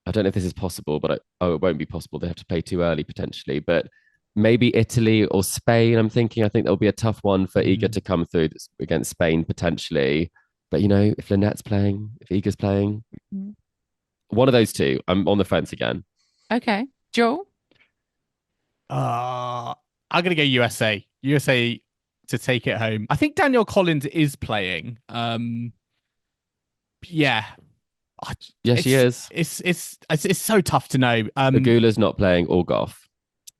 I don't know if this is possible, but it won't be possible. They have to play too early potentially, but maybe Italy or Spain. I think there'll be a tough one for Iga to come through against Spain potentially. But if Lynette's playing, if Iga's playing, Mm. one of those two, I'm on the fence again. Okay. Joel? I'm gonna go USA. USA to take it home. I think Danielle Collins is playing. Yeah. Yes, she is. It's so tough to know. Pegula's not playing or Goff.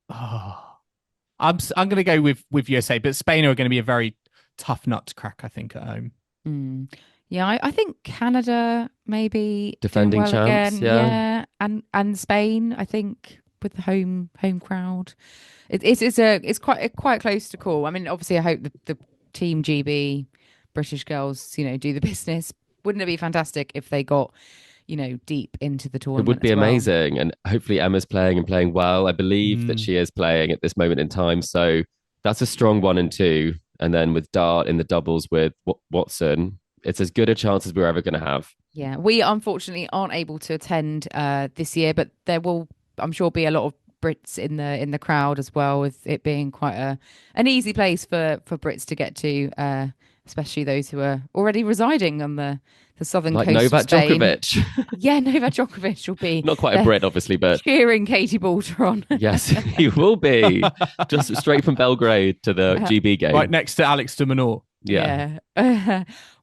I'm gonna go with USA, but Spain are going to be a very tough nut to crack, I think, at home. Mm. Yeah, I think Canada maybe Defending doing well champs, again. yeah. And Spain, I think, with the home crowd. It's quite close to call. I mean, obviously, I hope the Team GB British girls, do the business. Wouldn't it be fantastic if they got, deep into the It tournament? would be as well? amazing. And hopefully Emma's playing and playing well. I believe that she is playing at this moment in time. So that's a strong 1 and 2. And then with Dart in the doubles with Watson, it's as good a chance as we're ever going to have. Yeah, we unfortunately aren't able to attend this year, but there will, I'm sure, be a lot of Brits in the crowd as well, with it being quite an easy place for Brits to get to, especially those who are already residing on the southern Like coast Novak of Spain. Djokovic. Yeah, Novak Djokovic will be Not quite a Brit, obviously, but cheering Katie Boulter on. yes, he will be. Just straight from Belgrade to the GB game. Right next to Alex de Minaur. Yeah.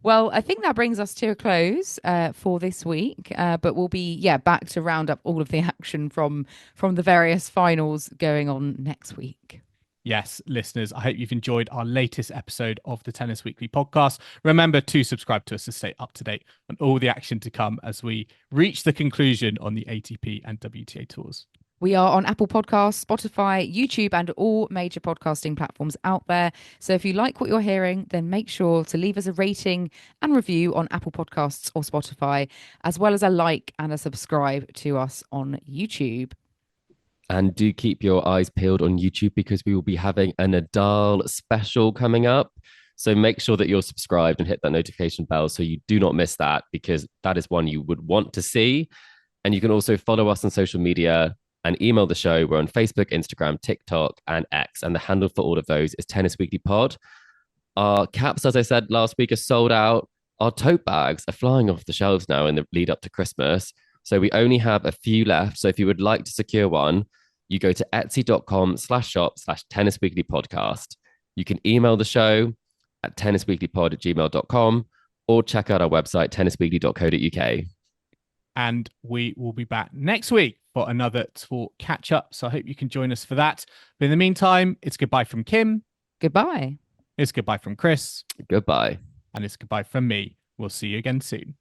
Well, I think that brings us to a close for this week. But we'll be back to round up all of the action from the various finals going on next week. Yes, listeners, I hope you've enjoyed our latest episode of the Tennis Weekly podcast. Remember to subscribe to us to stay up to date on all the action to come as we reach the conclusion on the ATP and WTA tours. We are on Apple Podcasts, Spotify, YouTube, and all major podcasting platforms out there. So if you like what you're hearing, then make sure to leave us a rating and review on Apple Podcasts or Spotify, as well as a like and a subscribe to us on YouTube. And do keep your eyes peeled on YouTube because we will be having a Nadal special coming up. So make sure that you're subscribed and hit that notification bell so you do not miss that, because that is one you would want to see. And you can also follow us on social media and email the show. We're on Facebook, Instagram, TikTok, and X. And the handle for all of those is Tennis Weekly Pod. Our caps, as I said last week, are sold out. Our tote bags are flying off the shelves now in the lead up to Christmas. So we only have a few left. So if you would like to secure one, you go to etsy.com/shop/tennisweeklypodcast. You can email the show at tennisweeklypod@gmail.com or check out our website, tennisweekly.co.uk. And we will be back next week for another tour catch up. So I hope you can join us for that. But in the meantime, it's goodbye from Kim. Goodbye. It's goodbye from Chris. Goodbye. And it's goodbye from me. We'll see you again soon.